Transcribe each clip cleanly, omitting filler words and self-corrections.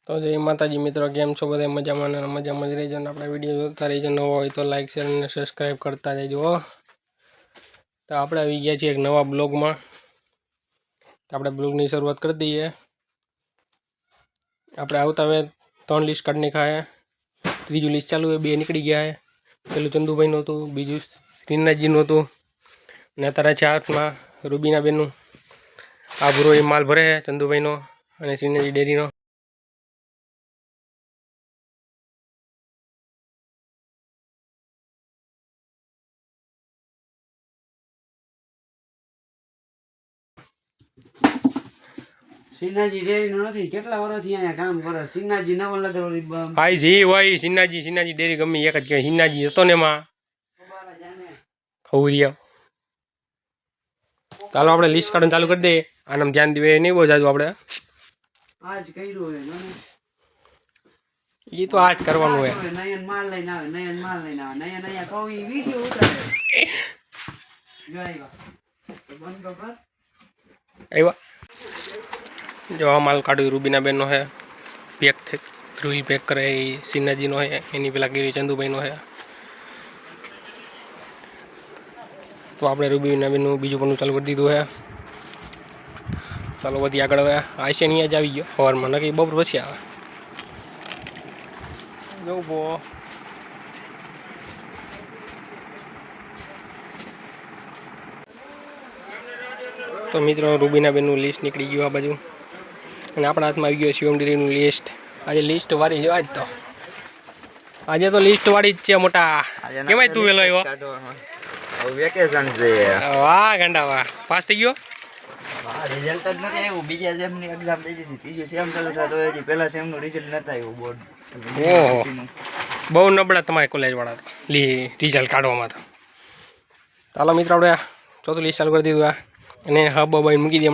तो जय माताजी मित्रों, केम छो बधाय मजामां ने मजामां ज रहीजो। अपना विडियो जोता रहीजो। नवा होय तो लाइक शेर ने सब्सक्राइब करता जजो। तो आपणे आवी गया छे एक नवा ब्लॉग में। तो आपणे ब्लॉग की शुरुआत कर दीए। आपणे आवता वे 3 लिस्ट काढ नाख्या है। त्रीजू लिस्ट चालू है, 2 निकली गया है। पेलू चंदुभाई नु हतुं, बीजू श्रीनाथजी नु हतुं ने अत्यारे छे 8 में रूबीना बेननु आ बुरो माल भरे है चंदुभाई नो अने श्रीनाथजी डेरी नो। श्रीनाथजी डेरी नो नथी, કેટલા વર્ષથી અહીંયા કામ કરે? શ્રીનાથજી નવલનગર ઓલી ભાઈ જી હોય શ્રીનાથજી ડેરી ગમે એક જ કહેવાય। શ્રીનાથજી હતો ને માં ખવરિયા। ચાલો આપણે લિસ્ટ કાઢવાનું ચાલુ કરી દઈએ। આનામ ધ્યાન દેવે નહીં બહુ જાજુ આપણે આજ કર્યું હે ને એ તો આજ કરવાનું હે। નયન માલ લઈને આવે, નયન માલ લઈને આવે, નયન અહીંયા કવિ વિડિયો ઉતારે ગાયવા તો બંધ કર આવ્યા। जो आ माल काढ़ू रूबीना बेन नो है, पैक थे थ्रू पैक करे श्रीनाथजी नो है, एनी पेला गिरी चंदुभाई नो है। तो आपणे रूबीना बेन बीजू पन्नु चालू कर दीधुं है। चालो वधी आगळ हवे आशे नहीं आज आवी गयो सवारमां, नक्की बपोर पछी आवे जो बो। तो मित्रों रूबीना बेन लिस्ट निकली गયું आ बाजू અને આપણા હાથમાં આવી ગયો શિવમ ડેરીનું લિસ્ટ। આજે લિસ્ટ વાળી છે આજ તો, આજે તો લિસ્ટ વાળી જ છે મોટા। કેમાય તું વેલો આવ્યો? હવે વેકેશન છે। વાહ ગાંડા વાહ, પાસ થઈ ગયો? વાહ, રિઝલ્ટ જ નથી આવ્યું। બીજા સેમની એક્ઝામ થઈ ગઈ, ત્રીજો સેમ ચાલુ થતો હોય હજી પહેલા સેમનું રિઝલ્ટ નથી આવ્યું બોર્ડ। ઓહો, બહુ નબળા તમારે કોલેજ વાળા તો રિઝલ્ટ કાઢવામાં તો। ચાલો મિત્રો આપણે ચોથું લિસ્ટ ચાલુ કરી દીધું આ, અને હબ બબાઈ મૂકી દઈએ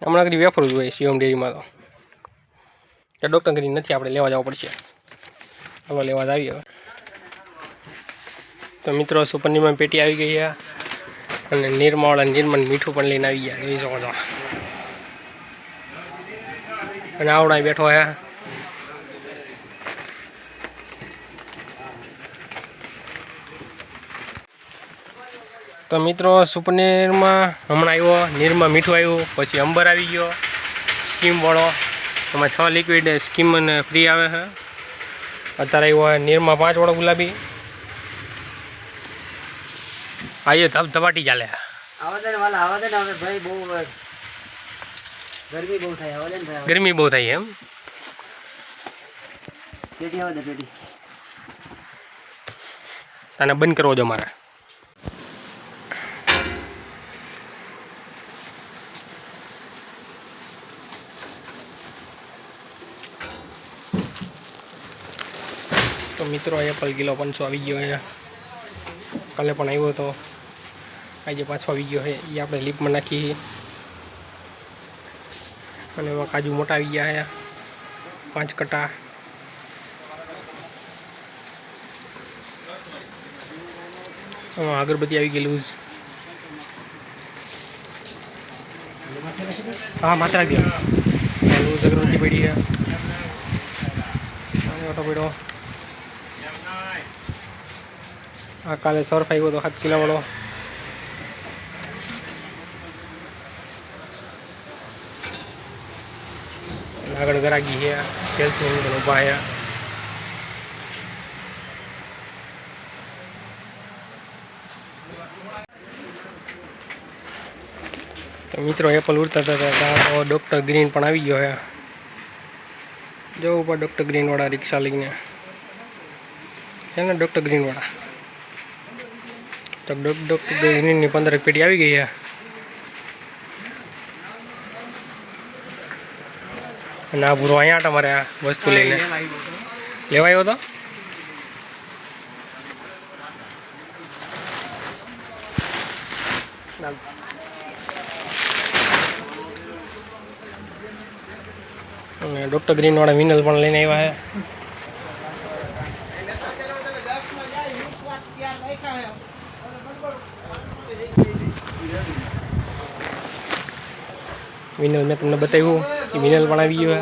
હમણાં કરી વેફર જ હોય શિવમ ડેરીમાં તો કે ડૉક્ટર કરી નથી, આપણે લેવા જવું પડશે। ચાલો લેવા જ આવી હવે। તો મિત્રો સુપરનીમાં પેટી આવી ગઈ છે અને નિરમાવાળા નિર્મલ મીઠું પણ લઈને આવી ગયા, જોઈ શકો છો। અને આવડા બેઠો છે। तो मित्रों सुपरनीर में हमणा आव्यो नीर में मीठू आव्यू, पछी अंबर आवी गयो स्कीम वाळो। एमां 6 लिक्विड स्कीम ने फ्री आवे है। अत्यारे आव्यो नीर में 5 वाळो गुलाबी। आये धबधबाटी चाले આવાદન વાલા આવાદન આવે ભાઈ, બહુ ગરમી બહુ થાય, આવાદન થાય, गर्मी बहुत आई एम। પેટી આવાદન પેટી तने बंद करवो जो मारे। तो मित्रों एप्पल किलो 500 આવી ગયો है। काले पण આવ્યો तो आज पाछो આવી ગયો है। ये આપણે લીપમાં નાખી અને એમાં કાજુ મોટા આવી ગયા છે 5 કટા। अगरबत्ती આવી ગઈ લૂઝ। हाँ मात्र आ गया लूज अगरबत्ती पड़ी है। ऑटो पड़ो आ काले सर्फ आव्यो तो 7 किलो वाळो। आगळ गरागी है, सेल्समेन उभा है। तो मित्रों एप्पल उड़ता था तो डॉक्टर ग्रीन पण आवी गयो है। जो ऊपर डॉक्टर ग्रीन वाला रिक्शा लईने है ना, डॉक्टर ग्रीन वाला। तो डॉक्टर ग्रीन 15 पेटी આવી ગઈ है। અને આ પૂરો અહીંયા તમારે આ વસ્તુ લઈને લેવા આવ્યો તો। અને ડૉક્ટર ગ્રીન વાળા વિનલ પણ લઈને આવ્યા છે। विनल मैं तुमने बतायु कि विनल बनावी है।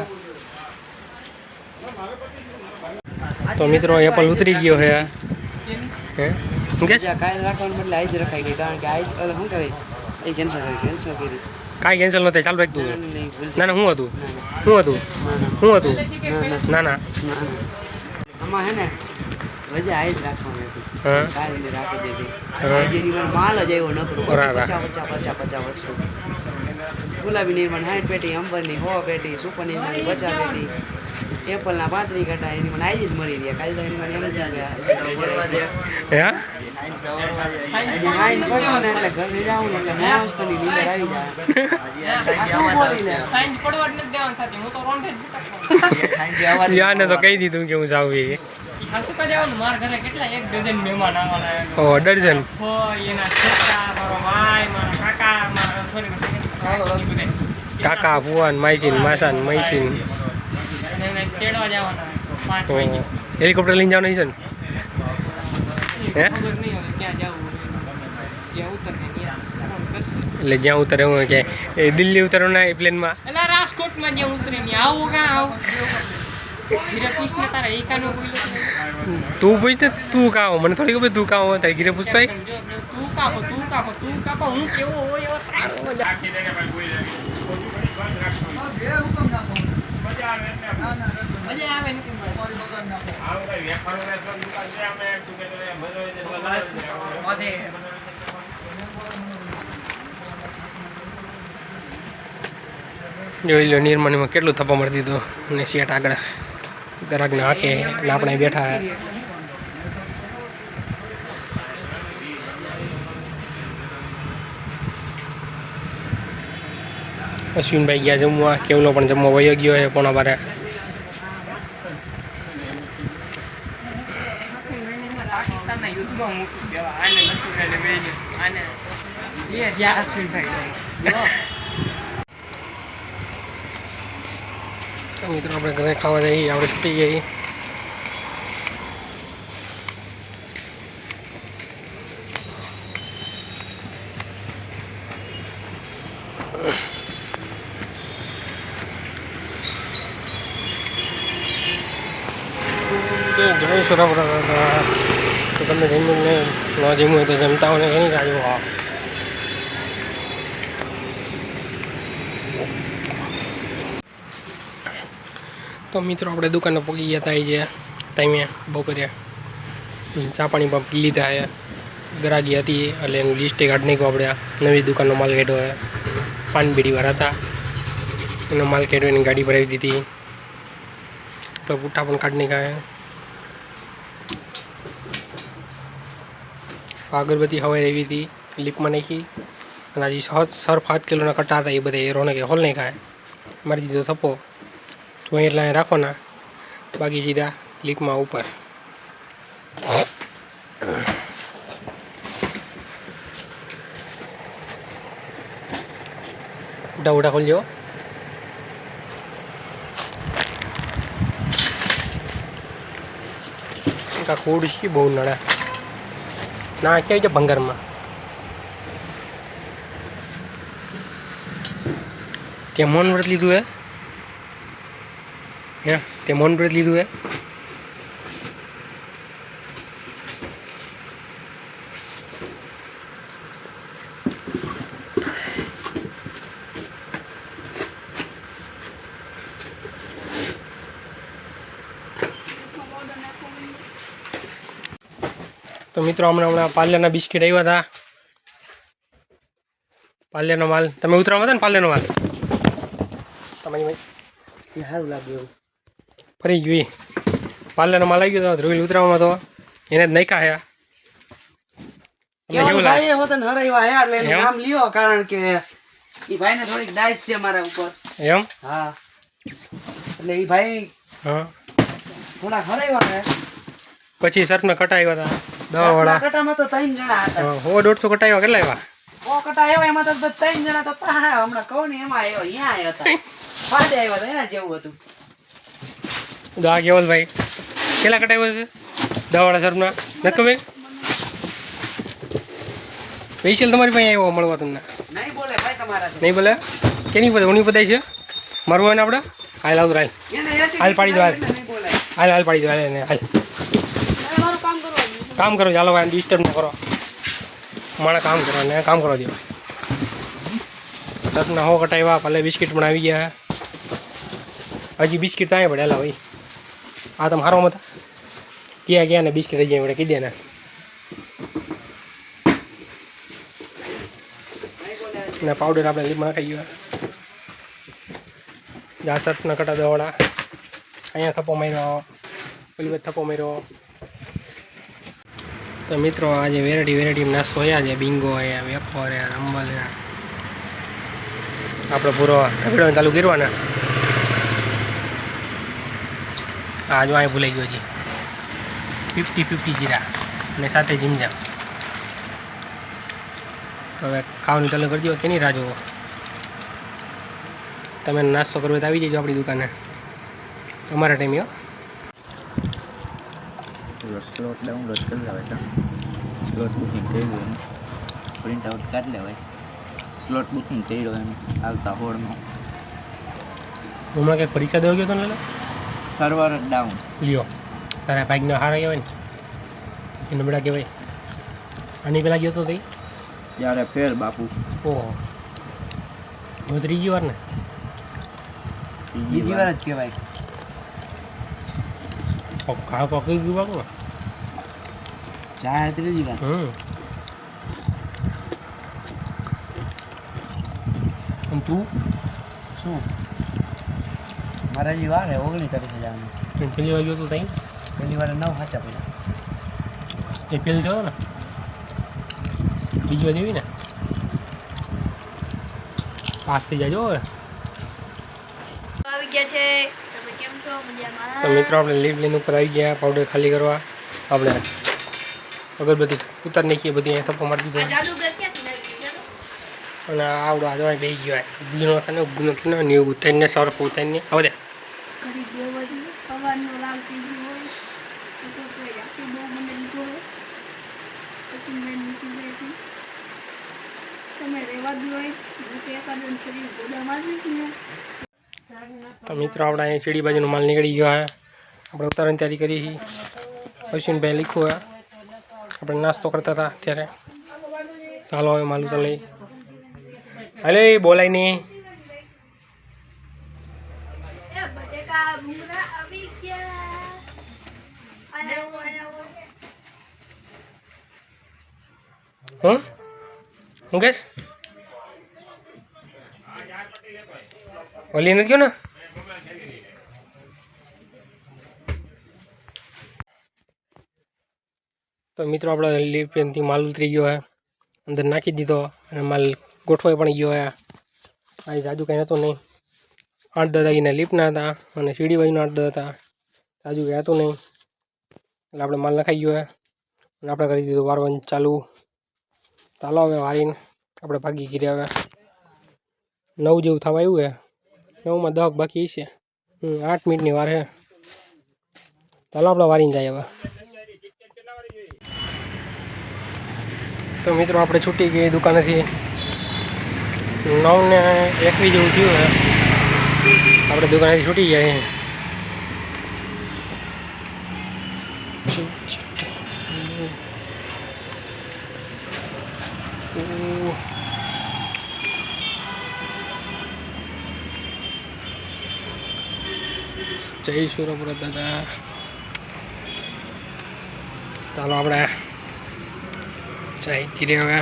તો મિત્રો એપલ ઉતરી ગયો હે હે શું કે કાલ રાખવાનું બદલે આજ રખાઈ ગઈ કારણ કે આજ શું કહેવાય એ કેન્સલ કરી કાંઈ કેન્સલ નહોતી ચાલુ રાખ તું નહીં ભૂલ ના ના શું હતું શું હતું ના ના આમાં હે ને રજા આજ રાખવાની હતી હા કાલ એને રાખી દીધી હા. જેની મને માલ જ આવ્યો નકરો બરાબર. 50 વસ્તુ ગુલાબી નિર્માણ 60 પેટી અંબરની 100 પેટી સુપર નિર્માણની 50 પેટી એપલના 35 કટા એની મને આજ જ મળી ગયા કાલ તો એની મને એમ જ ગયા હે નાઈન પર્સન્ટ એટલે ઘરે જાઉં ને એટલે નયા વસ્તુની નીંદર આવી જાય આ શું બોલી લે યાને તો કહી દીધું કે હું જાઉં એ ઓ ડર્જન કાકા ભુવાન માઈસીન માસાન મૈસીન તો હેલિકોપ્ટર લઈને જવાનું છે ને હે એટલે જ્યાં ઉતરે હું કે એ દિલ્હી ઉતરવાના એ પ્લેનમાં રાજકોટમાં જ્યાં ઉતરે ને આવું કાં આવું ગીરે પૂછને તારા એકાનો બોલ્યો તું પૂછ ને તું કાવો મને થોડી ખબર તું કાવો તારી ઘીરે પૂછતો હોય તું કાપો હું કેવો હોય એવો સારો મજા આવે ને જોઈ લો નિર્માણીમાં કેટલું થપ્પા મારી દીધું અને શેઠ આગળ ગ્રાહકને હાકે અને આપણે અહીં બેઠા અશ્વિનભાઈ ગયા જમવા કેવલો પણ જમવા વયો ગયો છે પોણા બારે પાકિસ્તાનના યુદ્ધમાં મૂકી દેવા આને નથી એને વેજો આને એ જ્યાં અશ્વિનભાઈ મિત્રો આપણે ઘરે ખાવા જઈએ આપણે છૂટી ગઈ જય સુરત તો તમે જમ્યું ને ન જમ્યું હોય તો જમતા હોય ને એની કાજુ તો મિત્રો આપણે દુકાને પહોંચી ગયા હતા જે ટાઈમે બપોરે ચા પાણી પણ પી લીધા છે ગ્રાહકી હતી એટલે એનું લિસ્ટે કાઢી નાખ્યું આપણે નવી દુકાનનો માલ કાઢ્યો છે પાન બીડીવાળા હતા એનો માલ કાઢ્યો એની ગાડી ભરાવી દીધી આપણે પૂઠા પણ કાઢી નાખ્યા અગરબત્તી હવાઈ રહી હતી લીપમાં નાખી અને હજી સર્ફ 7 કિલોના કટ્ટા હતા એ બધા એ રોને કે હોલ નહીં ખાય મારી દીધો થપ્પો તો અહીં એટલે રાખવાના બાકી સીધા લીકમાં ઉપર ઉઠા ઉઠા ખોલજો ખોડ છે બહુ નડા ના ક્યાં છે ભંગારમાં તે મૌન વ્રત લીધું હે તે મૌન વ્રત લીધું હે તો મિત્રો હમણાં પાર્લરના બિસ્કિટ આવ્યા હતા પાર્લરનો માલ તમે ઉતરાવા હતા ને પાર્લરનો માલ તમારી ભાઈ સારું લાગ્યું ફરી ગયું પાર્લરનો માલ આવી ગયો હતો ધ્રુવીલ ઉતરાવામાં તો એને જ નાખ્યા હે કેવું લાગે ભાઈ હોતન હરાવ્યા હે એટલે એનું એમ? નામ લ્યો કારણ કે ઈ ભાઈને થોડીક ડાઈસ છે મારા ઉપર એમ હા એટલે ઈ ભાઈ હા થોડા હરાવ્યા હે પછી સર્ફના કટા આવ્યા હતા દવાવાળા કટામાં તો 3 જણા હતા 100-150 કટા આવ્યા કેટલા આવ્યા ઓ કટા આવ્યા એમાં તો 3 જણા તો પાહા હમણાં કહું ને એમાં આવ્યો અહીંયા આવ્યા હતા પાડે આવ્યા હતા એના જેવું હતું દવા કેવલભાઈ કેટલા કટા આવ્યા છે દવાવાળા સર્ફના નથી ખબર સ્પેશિયલ તમારી પાસે આવ્યો મળવા તમને નહીં બોલે ભાઈ તમારા નહીં બોલે કેની પદે ઉની પદાય છે મારવું હોય ને આપણે હાલ આવતું હાલ એને એસી હાલ પાડી દો, હાલ. નહીં બોલે હાલ પાડી દો હાલ એને હાલ કામ કરો ચાલો ભાઈ ડિસ્ટર્બ ન કરો મારા કામ કરો ને કામ કરવા દો તતના હો કટાવ્યા ભલે બિસ્કિટ પણ આવી ગયા હજી બિસ્કિટ ત્યાં પડેલા ભાઈ આ તમે હારો મતા ક્યાં ગયા ને બિસ્કિટ હજી એમણે કીધે ને ને પાવડર આપણે લીપમાં ખાઈ ગયા જા સટના કટા દવાડા અહીંયા થપ્પો માર્યો પેલી વખત થપ્પો માર્યો તો મિત્રો આજે વેરાયટી નાસ્તો આવ્યા છે બિંગો આવ્યા વેફર અંબલ આપણે પૂરો રગડવાનું ચાલુ કરવાના આ જો અહીં ભૂલાઈ ગયો છે 50 જીરા અને સાથે જીમજા તો હવે ખાવાનું ચાલુ કરી દો કે નહીં રાહ જુઓ તમે નાસ્તો કરવો તો આવી જજો આપણી દુકાને અમારા ટાઈમે સ્લોટ ડાઉનલોડ કરી લેવાય સ્લોટ બુકિંગ થઈ ગયું પ્રિન્ટ આઉટ કાઢી લેવાય સ્લોટ બુકિંગ થઈ ગયો એમ આવતા હોળમાં હમણાં કંઈક પરીક્ષા દેવા ગયો હતો ને સર્વર ડાઉન લ્યો તારા બાઇકના હારા કહેવાય ને એને બધા કહેવાય આની પહેલાં ગયો તો તઈ ત્યારે ફેર બાપુ ઓહો હવે ત્રીજી વાર ને બીજી વાર જ કહેવાય ખા પકડી ગયું બાપુ ચાર ત્રીજી વાર અને તું શું મારા જે વાર હે 19 તારીખે જવાનું પેલી વાર ગયો તો તઈ પહેલી વાર 9 સાચા પૈસા એ પેલી જતો ને બીજી વાર દેવી ને પાસ થઈ જાજો હવે આવી ગયા છે તમે કેમ છો મજામાં તો મિત્રો આપણે લીફ લઈને ઉપર આવી ગયા પાવડર ખાલી કરવા આપણે અગરબત્તી ઉતાર નાખીએ બધી અહીંયા થપ્પો મારી દીધો જાદુગર ક્યાંથી આવી ગયો અને આવડો આજે બે ગયો ગુનો થાય ગુનો થાય ને એવું ઉતારીને સર ઉતારીને હવે દે કરી દેવો છે સવારનો લાલ થઈ ગયો હોય તો કોઈ રાતે બહુ મને લીધો હોય પછી મેં મૂકી ગઈ તમે રહેવા દો હોય કે એકાદન શરીર ગોદામાં જ ને તો મિત્રો આપણે અહીં સીડી બાજુનો માલ નીકળી ગયો હે આપણે ઉતારવાની તૈયારી કરી છે અશ્વિનભાઈ લખ્યું હે આપણે નાસ્તો કરતા હતા ત્યારે ચાલો હવે માલ ઉતાર લઈ હાલે બોલાય નહીં એ બટેકા ભૂંગળા આવી ગયા આયા હું કહેશ ઓલી નથી ગયો ને તો મિત્રો આપણે લીફથી માલ ઉતરી ગયો હે અંદર નાખી દીધો અને માલ ગોઠવાઈ પણ ગયો હે આ જાજુ કંઈ હતું નહીં 8-10 અહીંના લીફના હતા અને સીડી બાજુના 8-10 હતા જાજુ કંઈ હતું નહીં એટલે આપણે માલ નખાઈ ગયો હે અને આપણે કરી દીધું વારવાનું ચાલુ ચાલો હવે વારીને આપણે ભાગી ગયા હવે 9 જેવું થવા આવ્યું હે 9માં 10 બાકી છે 8 મિનિટની વાર હે ચાલો આપણે વારીને જાય હવે તો મિત્રો આપણે છૂટી ગઈ દુકાનેથી 9:21 જેવું થયું હે આપણે દુકાનેથી છૂટી ગયા જય સુરપુર દાદા ચાલો આપણે જઈ ધીરે હવે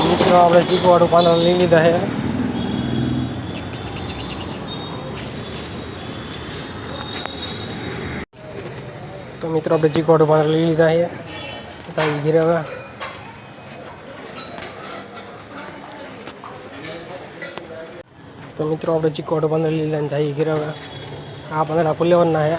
મિત્રો આપણે ચીકવાડું પાના લઈ લીધા છે તો મિત્રો આપણે ચીકવાડું પાના લઈ લીધા છે તારી ઘીરે હવે તો મિત્રો આપણે ચીકવાડું 15 લીધા ને જઈએ ઘીરે હવે આ 15 ફૂલેવરના છે